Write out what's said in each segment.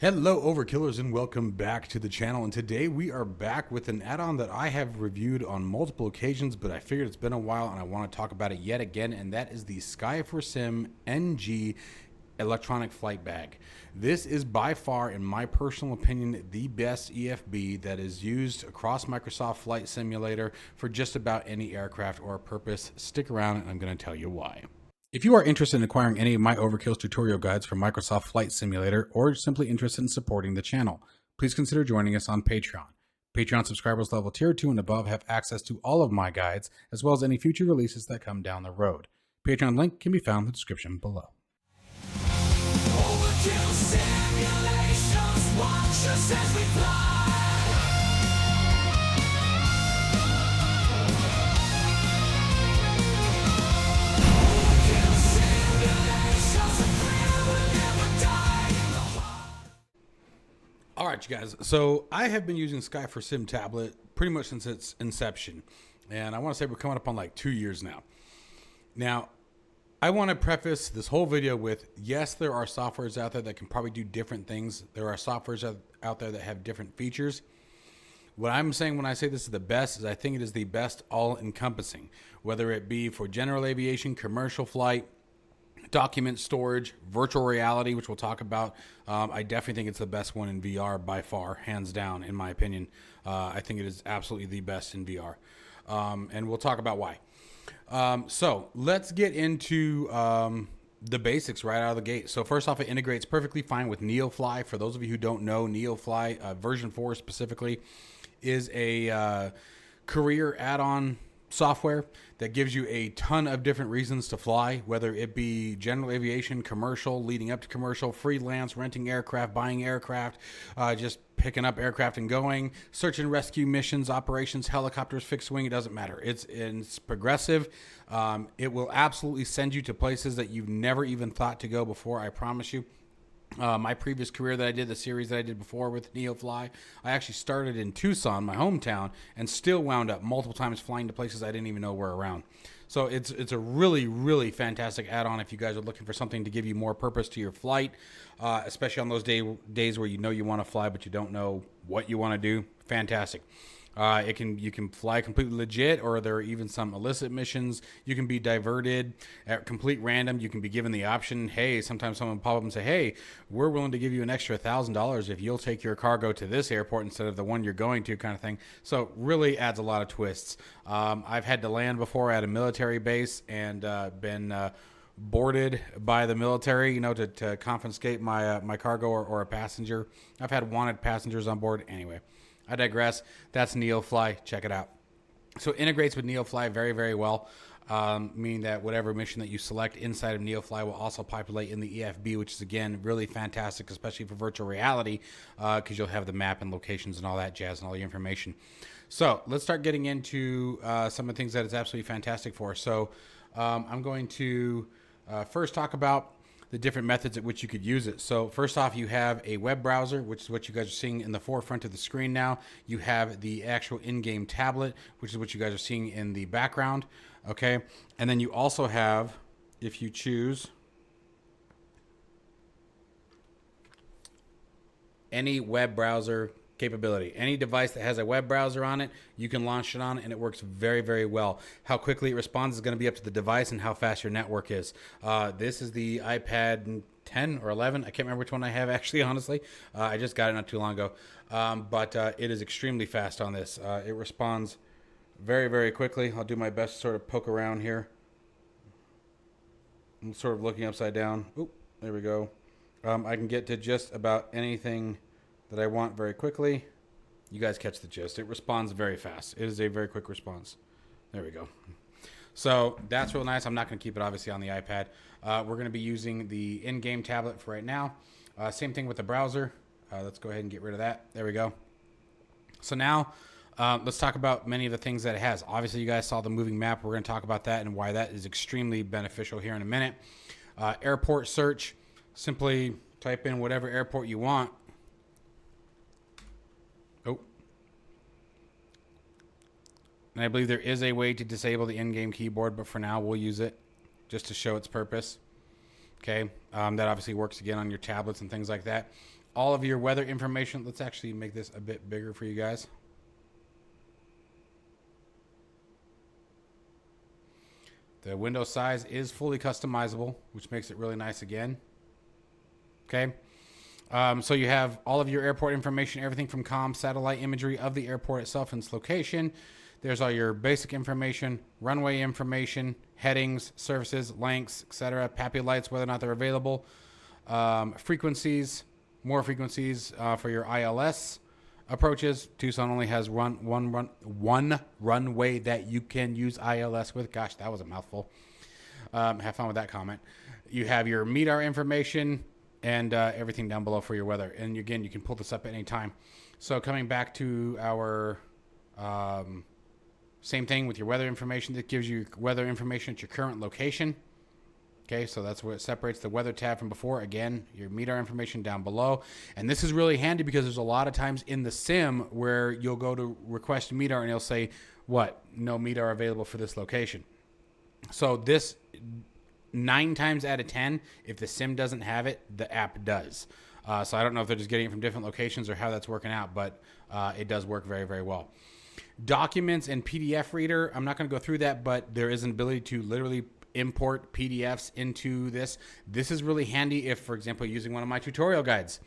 Hello overkillers and welcome back to the channel, and today we are back with an add-on that I have reviewed on multiple occasions, but I figured it's been a while and I want to talk about it yet again, and that is the Sky4Sim NG electronic flight bag. This is by far, in my personal opinion, the best EFB that is used across Microsoft Flight Simulator for just about any aircraft or purpose. Stick around and I'm going to tell you why. If you are interested in acquiring any of my Overkill's tutorial guides for Microsoft Flight Simulator, or simply interested in supporting the channel, please consider joining us on Patreon. Patreon subscribers level tier 2 and above have access to all of my guides, as well as any future releases that come down the road. Patreon link can be found in the description below. Overkill simulations, watch us as we fly. All right, you guys. So I have been using Sky4Sim tablet pretty much since its inception, and I want to say we're coming up on like 2 years now. Now, I want to preface this whole video with, yes, there are softwares out there that can probably do different things. There are softwares out there that have different features. What I'm saying when I say this is the best is I think it is the best all-encompassing, whether it be for general aviation, commercial flight, document storage, virtual reality, which we'll talk about. I definitely think it's the best one in VR by far, hands down, in my opinion. I think it is absolutely the best in VR. And we'll talk about why. So let's get into the basics right out of the gate. So first off, it integrates perfectly fine with NeoFly. For those of you who don't know, NeoFly version 4 specifically is a career add-on software that gives you a ton of different reasons to fly, whether it be general aviation, commercial, leading up to commercial, freelance, renting aircraft, buying aircraft, just picking up aircraft and going, search and rescue missions, operations, helicopters, fixed wing, it doesn't matter. It's progressive. It will absolutely send you to places that you've never even thought to go before, I promise you. My previous career that I did, the series that I did before with NeoFly, I actually started in Tucson, my hometown, and still wound up multiple times flying to places I didn't even know were around. So it's a really, really fantastic add-on if you guys are looking for something to give you more purpose to your flight, especially on those days where you know you want to fly but you don't know what you want to do. Fantastic. You can fly completely legit, or there are even some illicit missions. You can be diverted at complete random. You can be given the option, hey, sometimes someone will pop up and say, hey, we're willing to give you an extra $1,000 if you'll take your cargo to this airport instead of the one you're going to, kind of thing. So really adds a lot of twists. I've had to land before at a military base and been boarded by the military, to confiscate my cargo or a passenger. I've had wanted passengers on board. Anyway, I digress. That's NeoFly. Check it out. So it integrates with NeoFly very, very well, meaning that whatever mission that you select inside of NeoFly will also populate in the EFB, which is, again, really fantastic, especially for virtual reality, because you'll have the map and locations and all that jazz and all the information. So let's start getting into some of the things that it's absolutely fantastic for. So I'm going to first talk about the different methods at which you could use it. So first off, you have a web browser, which is what you guys are seeing in the forefront of the screen now. You have the actual in-game tablet, which is what you guys are seeing in the background. Okay. And then you also have, if you choose, any web browser capability. Any device that has a web browser on it, you can launch it on, and it works very, very well. How quickly it responds is going to be up to the device and how fast your network is. This is the iPad 10 or 11. I can't remember which one I have, actually, honestly. I just got it not too long ago. But it is extremely fast on this. It responds very, very quickly. I'll do my best to sort of poke around here. I'm sort of looking upside down. Oop, there we go. I can get to just about anything that I want very quickly. You guys catch the gist. It responds very fast. It is a very quick response. There we go. So that's real nice. I'm not going to keep it obviously on the iPad. We're going to be using the in-game tablet for right now. Same thing with the browser. Let's go ahead and get rid of that. There we go. So now let's talk about many of the things that it has. Obviously, you guys saw the moving map. We're going to talk about that and why that is extremely beneficial here in a minute. Airport search. Simply type in whatever airport you want. Oh. And I believe there is a way to disable the in-game keyboard, but for now we'll use it just to show its purpose. Okay. That obviously works again on your tablets and things like that. all of your weather information. Let's actually make this a bit bigger for you guys. The window size is fully customizable, which makes it really nice again. Okay. So you have all of your airport information, everything from comms, satellite imagery of the airport itself and its location. There's all your basic information, runway information, headings, services, lengths, etc. PAPI lights, whether or not they're available. Frequencies, more frequencies for your ILS approaches. Tucson only has one runway that you can use ILS with. Gosh, that was a mouthful. Have fun with that comment. You have your MEDAR information and everything down below for your weather. And again, you can pull this up at any time. So coming back to our same thing with your weather information. That gives you weather information at your current location. Okay, so that's what separates the weather tab from before. Again, your MEDAR information down below. And this is really handy because there's a lot of times in the sim where you'll go to request MEDAR and it'll say, what? No MEDAR available for this location. So this 9 times out of 10, if the sim doesn't have it, the app does. So I don't know if they're just getting it from different locations or how that's working out, but it does work very, very well. Documents and PDF reader, I'm not going to go through that, but there is an ability to literally import PDFs into this. This is really handy if, for example, using one of my tutorial guides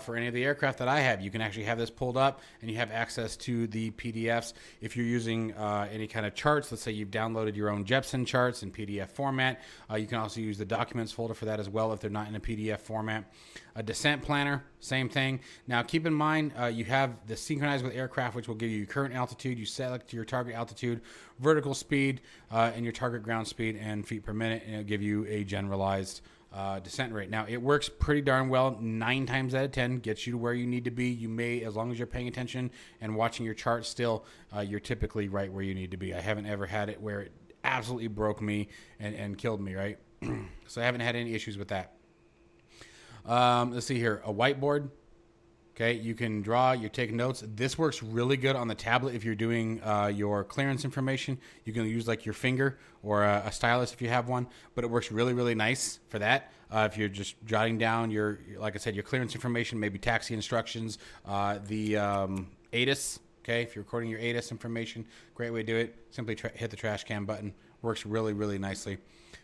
for any of the aircraft that I have. You can actually have this pulled up and you have access to the PDFs. If you're using any kind of charts, let's say you've downloaded your own Jepson charts in PDF format, you can also use the documents folder for that as well if they're not in a PDF format. A descent planner, same thing. Now keep in mind you have the synchronize with aircraft, which will give you your current altitude. You select your target altitude, vertical speed, and your target ground speed and feet per minute, and it'll give you a generalized descent rate. Now it works pretty darn well. 9 times out of 10 gets you to where you need to be. You may, as long as you're paying attention and watching your chart still, you're typically right where you need to be. I haven't ever had it where it absolutely broke me and killed me, right? So I haven't had any issues with that. Let's see here, a whiteboard. Okay, you can draw, you take notes. This works really good on the tablet if you're doing your clearance information. You can use like your finger or a stylus if you have one, but it works really, really nice for that. If you're just jotting down your, like I said, your clearance information, maybe taxi instructions, the ATIS. Okay, if you're recording your ATIS information, great way to do it. Simply hit the trash can button. Works really, really nicely.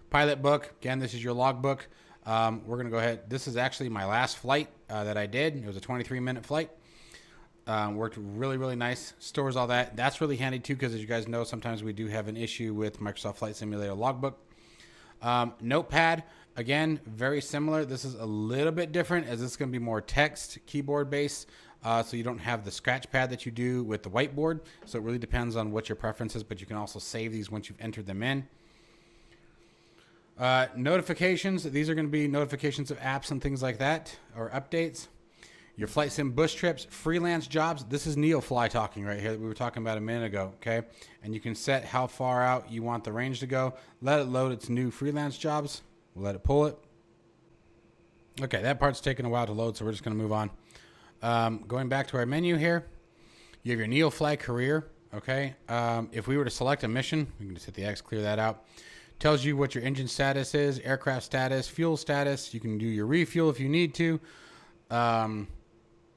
Pilot book, again, this is your logbook. We're going to go ahead. This is actually my last flight that I did. It was a 23-minute flight. Worked really, really nice. Stores all that. That's really handy too because as you guys know, sometimes we do have an issue with Microsoft Flight Simulator logbook. Notepad, again, very similar. This is a little bit different as this is going to be more text keyboard based. So you don't have the scratch pad that you do with the whiteboard. So it really depends on what your preference is, but you can also save these once you've entered them in. Notifications, these are going to be notifications of apps and things like that, or updates. Your flight sim bush trips, freelance jobs. This is NeoFly talking right here that we were talking about a minute ago, okay? And you can set how far out you want the range to go. Let it load its new freelance jobs. We'll let it pull it. Okay, that part's taking a while to load, so we're just going to move on. Going back to our menu here, you have your NeoFly career, okay? If we were to select a mission, we can just hit the X, clear that out. Tells you what your engine status is, aircraft status, fuel status. You can do your refuel if you need to.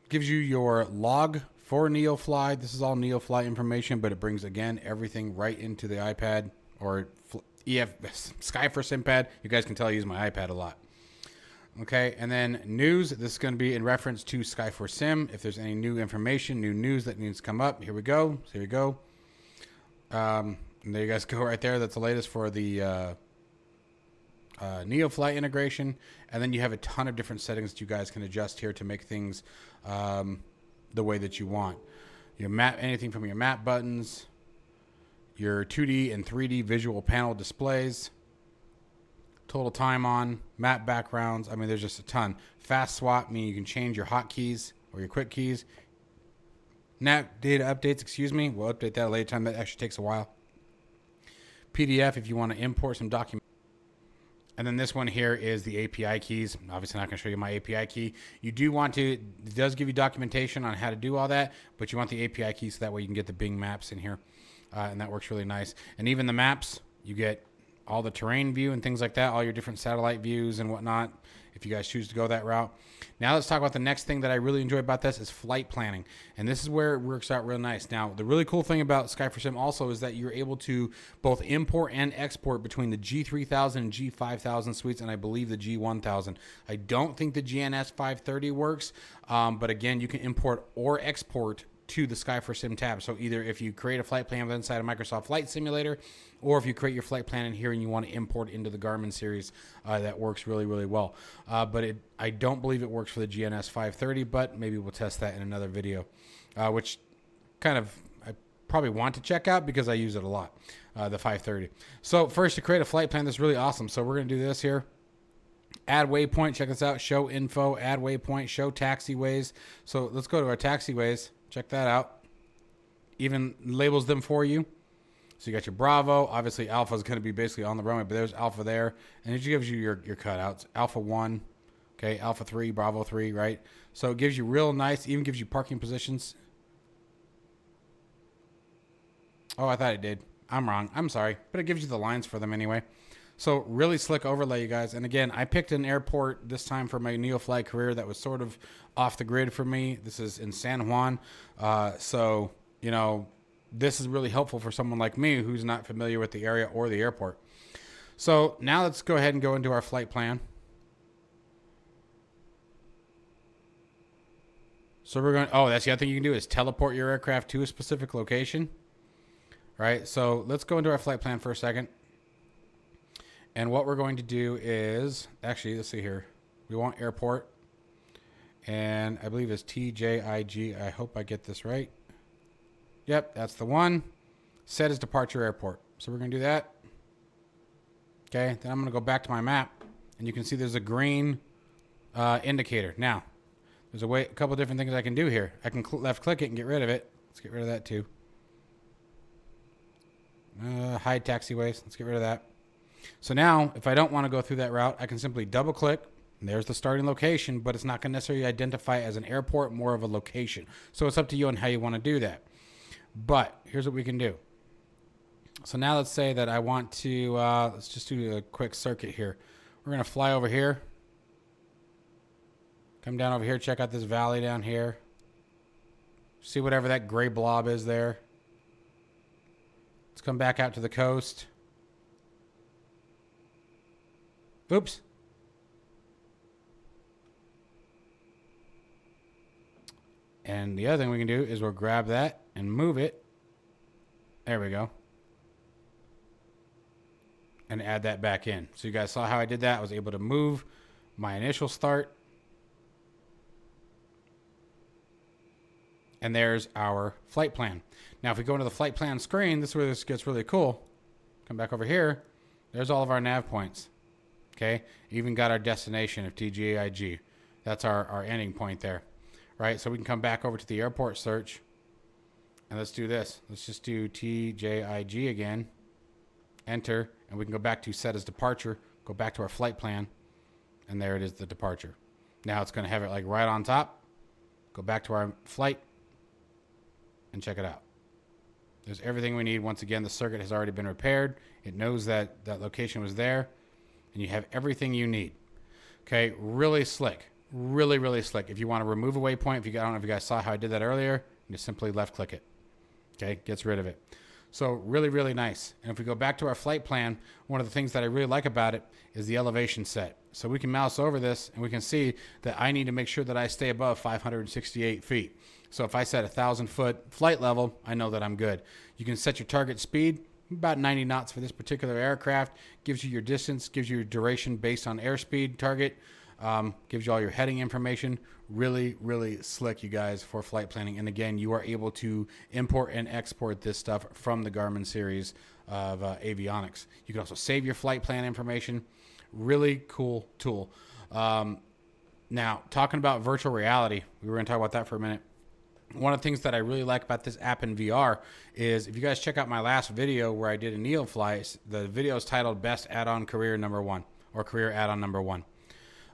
Gives you your log for NeoFly. This is all NeoFly information, but it brings, again, everything right into the iPad or Sky4Sim pad. You guys can tell I use my iPad a lot. Okay, and then news. This is going to be in reference to Sky4Sim. If there's any new information, new news that needs to come up, here we go. So here we go. And there you guys go right there. That's the latest for the NeoFly integration. And then you have a ton of different settings that you guys can adjust here to make things the way that you want. Your map, anything from your map buttons, your 2D and 3D visual panel displays, total time on, map backgrounds. I mean, there's just a ton. Fast swap, meaning you can change your hotkeys or your quick keys. Nav data updates, excuse me. We'll update that at a later time. That actually takes a while. PDF if you want to import some documents. And then this one here is the API keys. Obviously not going to show you my API key. You do want to, it does give you documentation on how to do all that, but you want the API key so that way you can get the Bing maps in here. And that works really nice. And even the maps, you get all the terrain view and things like that, all your different satellite views and whatnot, if you guys choose to go that route. Now let's talk about the next thing that I really enjoy about this is flight planning. And this is where it works out real nice. Now, the really cool thing about Sky4Sim also is that you're able to both import and export between the G3000 and G5000 suites, and I believe the G1000. I don't think the GNS 530 works, but again, you can import or export to the Sky4Sim tab. So either if you create a flight plan inside of Microsoft Flight Simulator, or if you create your flight plan in here and you want to import into the Garmin series, that works really, really well. But I don't believe it works for the GNS 530, but maybe we'll test that in another video, which kind of I probably want to check out because I use it a lot, the 530. So first, to create a flight plan, that's really awesome. So we're going to do this here. Add waypoint, check this out, show info, add waypoint, show taxiways. So let's go to our taxiways. Check that out. Even labels them for you. So you got your Bravo. Obviously, Alpha is going to be basically on the runway, but there's Alpha there. And it gives you your cutouts. Alpha 1, okay, Alpha 3, Bravo 3, right? So it gives you real nice, even gives you parking positions. Oh, I thought it did. I'm wrong. I'm sorry. But it gives you the lines for them anyway. So really slick overlay, you guys. And again, I picked an airport this time for my NeoFly career that was sort of off the grid for me. This is in San Juan. So, you know, this is really helpful for someone like me who's not familiar with the area or the airport. So now let's go ahead and go into our flight plan. So we're going, oh, that's the other thing you can do is teleport your aircraft to a specific location. Right? So let's go into our flight plan for a second. And what we're going to do is, actually, let's see here. We want airport. And I believe it's TJIG. I hope I get this right. Yep, that's the one. Set as departure airport. So we're going to do that. Okay, then I'm going to go back to my map. And you can see there's a green indicator. Now, there's a couple different things I can do here. I can left click it and get rid of it. Let's get rid of that too. Hide taxiways. Let's get rid of that. So now, if I don't want to go through that route, I can simply double click. And there's the starting location, but it's not going to necessarily identify as an airport, more of a location. So it's up to you on how you want to do that. But here's what we can do. So now let's say that I want to, let's just do a quick circuit here. We're going to fly over here. Come down over here, check out this valley down here. See whatever that gray blob is there. Let's come back out to the coast. Oops. And the other thing we can do is we'll grab that and move it. There we go. And add that back in. So you guys saw how I did that. I was able to move my initial start. And there's our flight plan. Now, if we go into the flight plan screen, this is where this gets really cool. Come back over here. There's all of our nav points. Okay, even got our destination of TJIG. That's our ending point there, right? So we can come back over to the airport search, and let's do this. Let's just do TJIG again, enter, and we can go back to set as departure, go back to our flight plan, and there it is, the departure. Now it's going to have it like right on top. Go back to our flight, and check it out. There's everything we need. Once again, the circuit has already been repaired. It knows that that location was there. And you have everything you need. Okay, really slick. Really, really slick. If you want to remove a waypoint, I don't know if you guys saw how I did that earlier, you just simply left click it. Okay, gets rid of it. So really, really nice. And if we go back to our flight plan, one of the things that I really like about it is the elevation set. So we can mouse over this and we can see that I need to make sure that I stay above 568 feet. So if I set 1,000-foot flight level, I know that I'm good. You can set your target speed. About 90 knots for this particular aircraft. Gives you your distance, gives you your duration based on airspeed target, gives you all your heading information. Really, really slick, you guys, for flight planning. And again, you are able to import and export this stuff from the Garmin series of avionics. You can also save your flight plan information. Really cool tool. Now, talking about virtual reality, we were going to talk about that for a minute. One of the things that I really like about this app in VR is if you guys check out my last video where I did a NeoFly, the video is titled Best Add-on Career Number 1 or Career Add-on Number 1.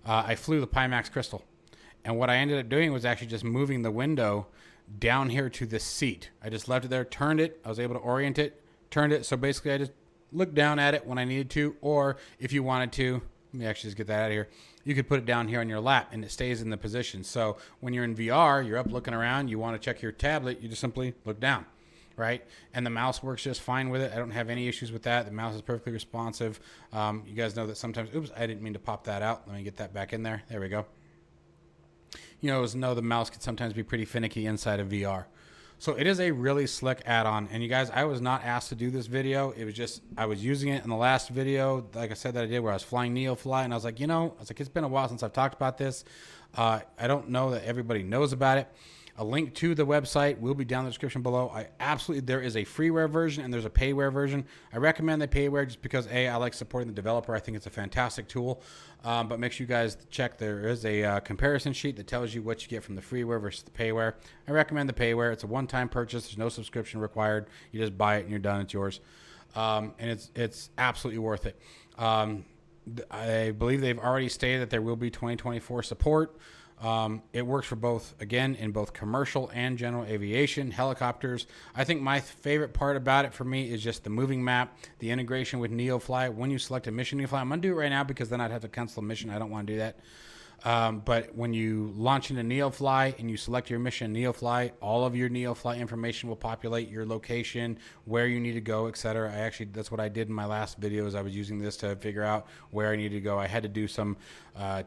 I flew the Pimax Crystal. And what I ended up doing was actually just moving the window down here to the seat. I just left it there, turned it. I was able to orient it, turned it. So basically I just look down at it when I needed to, or if you wanted to, let me actually just get that out of here. You could put it down here on your lap and it stays in the position. So when you're in VR, you're up looking around, you want to check your tablet, you just simply look down, right? And the mouse works just fine with it. I don't have any issues with that. The mouse is perfectly responsive. You guys know that sometimes, oops, I didn't mean to pop that out. Let me get that back in there. There we go. You know the mouse can sometimes be pretty finicky inside of VR. So it is a really slick add-on. And you guys, I was not asked to do this video. It was just, I was using it in the last video, like I said that I did, where I was flying NeoFly. And I was like, it's been a while since I've talked about this. I don't know that everybody knows about it. A link to the website will be down in the description below. There is a freeware version and there's a payware version. I recommend the payware just because I like supporting the developer. I think it's a fantastic tool. But make sure you guys check. There is a comparison sheet that tells you what you get from the freeware versus the payware. I recommend the payware. It's a one-time purchase. There's no subscription required. You just buy it and you're done. It's yours. And it's absolutely worth it. I believe they've already stated that there will be 2024 support. It works for both, again, in both commercial and general aviation, helicopters. I think my favorite part about it for me is just the moving map, the integration with NeoFly. When you select a mission NeoFly, I'm going to do it right now because then I'd have to cancel a mission. I don't want to do that. But when you launch into NeoFly and you select your mission NeoFly, all of your NeoFly information will populate, your location, where you need to go, etc. That's what I did in my last video, is I was using this to figure out where I needed to go. I had to do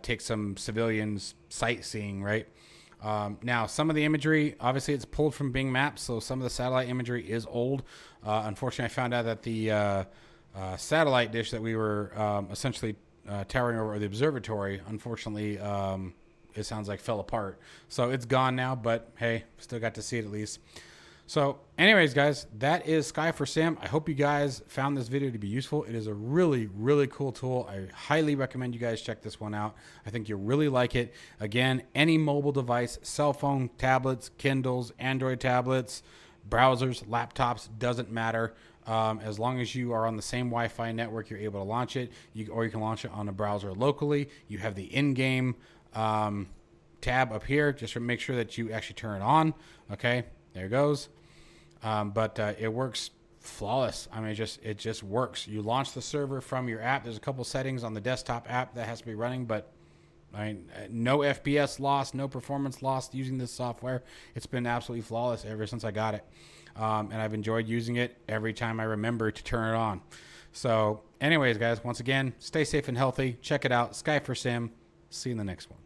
take some civilians sightseeing, right? Now, some of the imagery, obviously it's pulled from Bing Maps, so some of the satellite imagery is old. Unfortunately, I found out that the satellite dish that we were essentially towering over the observatory, unfortunately, it sounds like fell apart. So it's gone now, but hey, still got to see it at least. So anyways, guys, that is Sky4Sim. I hope you guys found this video to be useful. It is a really, really cool tool. I highly recommend you guys check this one out. I think you'll really like it. Again, any mobile device, cell phone, tablets, Kindles, Android tablets, browsers, laptops, doesn't matter. As long as you are on the same Wi-Fi network, you're able to launch it. Or you can launch it on a browser locally. You have the in-game tab up here. Just make sure that you actually turn it on. Okay, there it goes. But it works flawless. I mean, it just works. You launch the server from your app. There's a couple settings on the desktop app that has to be running, but no FPS loss, no performance loss using this software. It's been absolutely flawless ever since I got it. And I've enjoyed using it every time I remember to turn it on. So anyways, guys, once again, stay safe and healthy. Check it out. Sky4Sim. See you in the next one.